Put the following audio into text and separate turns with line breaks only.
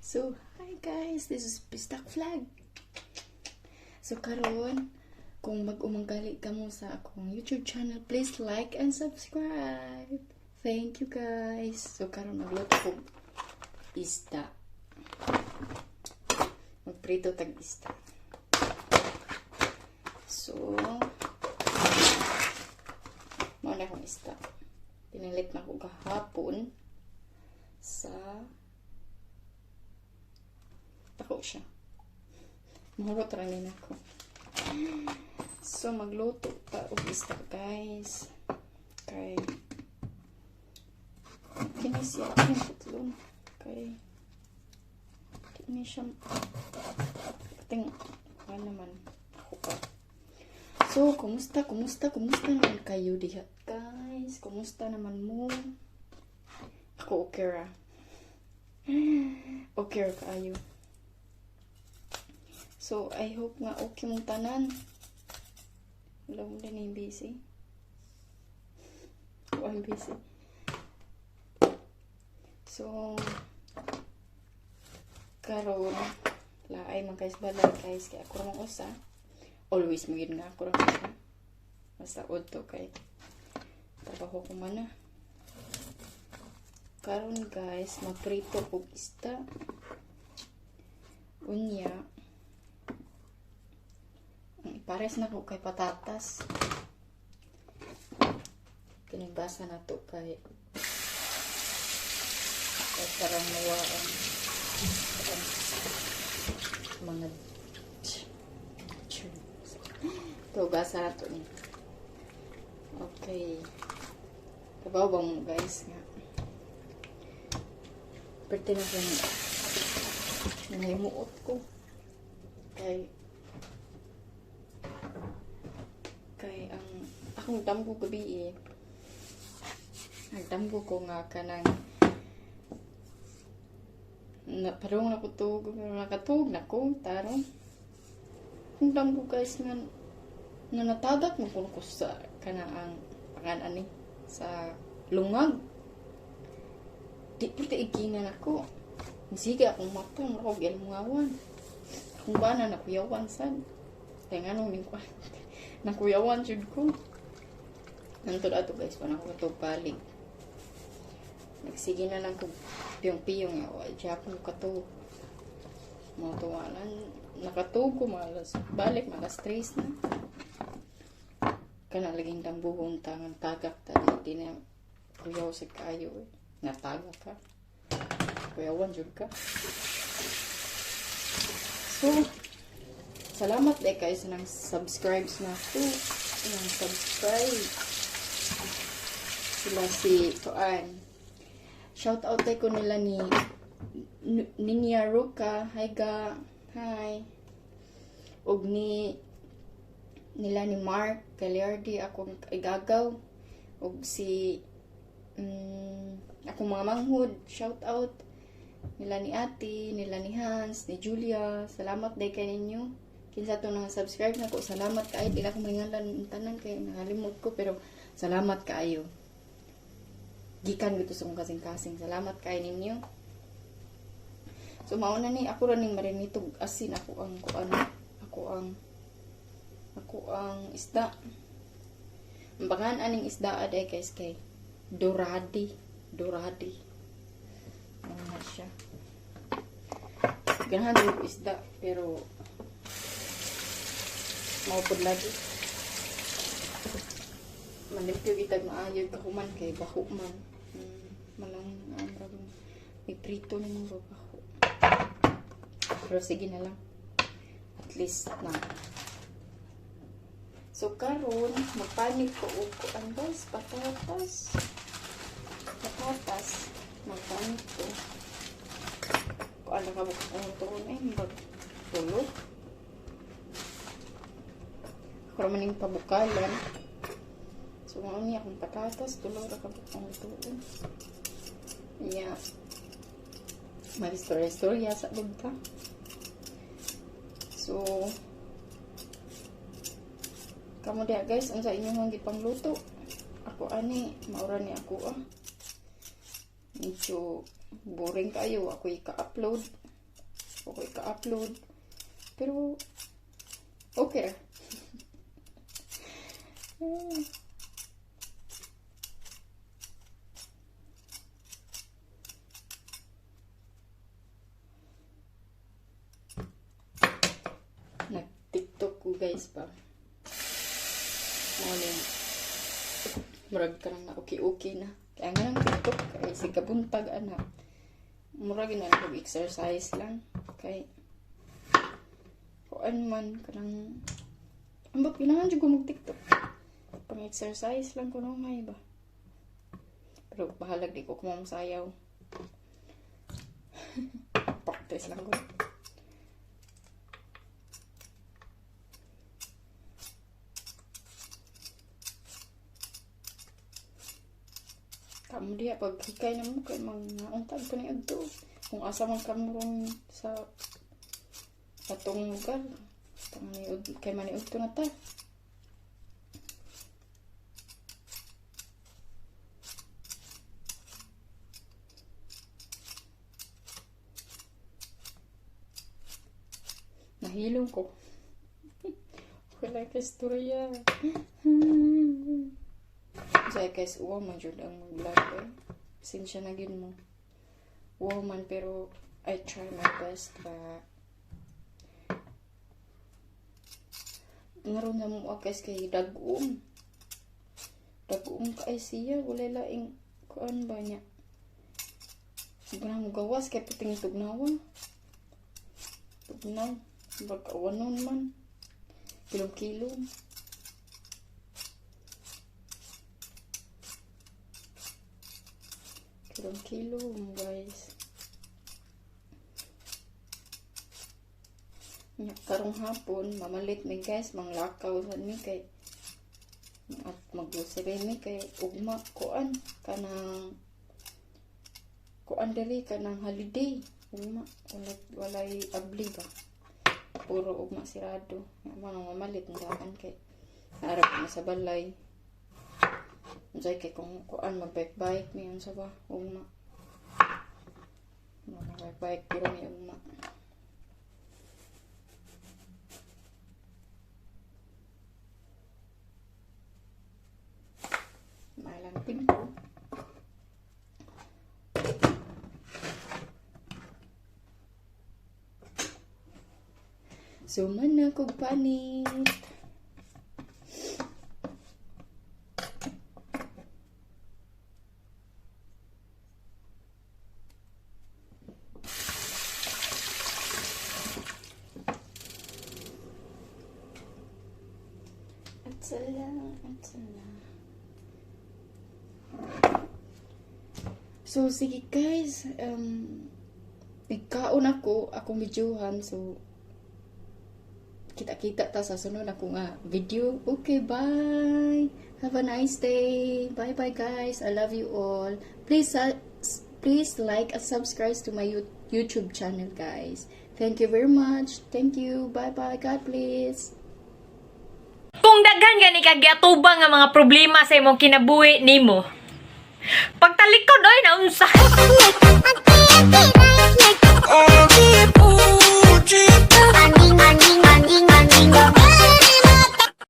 So, hi guys, this is Pistak Vlog. So, karon kung mag-umanggali ka mo sa akong YouTube channel, please like and subscribe. Thank you guys. So, karon magluto ko isda. Magprito tag isda. So, mauna akong isda. Pinalit na ko kahapon sa tako siya. Mahurot ranin ako. So, magluto ta og isda, guys. Okay. Kini siya. Kini okay. Kini siya. Kating, ano naman. Ako pa. So, kumusta naman kayo diha, guys? Kumusta naman mo? Ako okay ra. Okay ra kayo. So, I hope nga okay mong tanan. Wala mo din yung busy. I'm busy. So, karon laay man guys balay guys. Kaya ako ramang usa. Always magiging nga ako ramang usa. Basta udto kay trabaho ko man na. Karon guys, magprito ko isda. Unya. Pares na ko kay patatas. Kinibasa na to kay parang nawaan mga to gasa na to ni. Okay. Kabaw mo guys nga. Pwede na ko nangimuot ko. Kay ang akong damgo gabi eh. Nagdamgo ko nga kanang parang nakatug, nakatug na ko, tarong. Ang damgo guys nga natagak mo ko sa kanaang panganan ni sa lungag. Di pwede iginan ako. Sige akong mata, ako gilmungawan. Akong bana nakuyawan sad. Kaya nga nung ko nakuyawan jud ko. Nantod ato guys, panang ko ito balik. Nagsige na lang ko piyong-piyong yawa. Diya ko katug. Mga tuwanan. Nakatug ko malas. Balik malas 3 na. Kana laging dambuhon tangan tagak ta. Di na kuyaw sa kayo. Natagak ka. Kuyawan jud ka. So, salamat dahil kayo sa nang subscribes na ako. Nang subscribe. Sila si Toan. Shout out tayo ko nila ni Ninya Ruka. Hi ga. Hi. Og nila ni Mark Gagliardi. Akong igagaw. Og si akong mga manghud. Shout out. Nila ni Ate, nila ni Hans, ni Julia. Salamat day kay ninyo. Kinsa to nang subscribe na ko. Salamat kaayo. Di na ko maringalan tanan kay nakalimot ko. Pero salamat kaayo. Gikan gito sa kong kasing-kasing. Salamat kaayo ninyo. So mauna ni ako ra ning marinitog asin ako ang isda. Ang bangan aning isda aday guys kay Doradi. Ano siya. Ganahan din isda pero maupod lagi. Manlimpyo itag maayod kahuman kay baho man. Malang may prito na mga baho. Pero sige na lang. At least na. So karon magpanik ko og kuan guys, patatas. Magpanik ko. Kuan na kabuk ang tuon eh magtulog. Ako maning pabukalan. So, mga niya akong patatas, tulog na kabuk ang tuon. Yeah. Mag-istorya sa bugta. So, kamo diya guys, ang sa inyong gipang luto. Ako ani, maura ni ako medyo boring kayo. Ako ika-upload. Okay ka-upload. Pero, okay ra. Nag-TikTok ko guys pa. Morning. Murag ka lang na okay na. Kaya nga lang TikTok. Kaya si kabuntag anak. Murag na lang exercise lang. Kaya kuan man kanang ambak pinangan jud ko mag-TikTok. Pang-exercise lang ko nung may ba. Pero bahalag di ko kumamasayaw. Practice lang ko. Kamu dia pag hikay na mo kay mga untag pa ni adto. Kung asa man kamurong sa atong lugar. Kay maniud to na ta. Nahilong ko. Wala ka istorya. Say guys, woman jud ang mag-vlog eh. Sinsya na gid mo. Woman pero I try my best ba. Ngaron na mo guys kay dagom. Dagom ka ay siya. Wala laing kuan ba niya. Sobrang mo gawas kay puting tugnawa. Tugnaw. Bagkawanon man. Kilo-kilo. Kilo guys. Nya karong hapon mamalit mi guys manglakaw sad mi kay at mag-grocery mi kay ugma kuan kanang kuan diri kanang holiday ugma walay abli ba puro ugma sirado manang mamalit ndakan kay arap na sa balay. Jay kay kung kuan mag-bike mi unsa ba ugma. Mag-bike pero mi ugma. Mailang timpo. Suman na kog panit. So, sige guys, ikaon akong videohan, so, kita-kita ta sa sunod ako nga video. Okay, bye! Have a nice day! Bye-bye guys! I love you all! Please like and subscribe to my YouTube channel guys. Thank you very much! Thank you! Bye-bye! God bless!
Kung daghan gani ka giatubang nga mga problema sa imong kinabuhi nimo. Pagtalikod oy na unsa.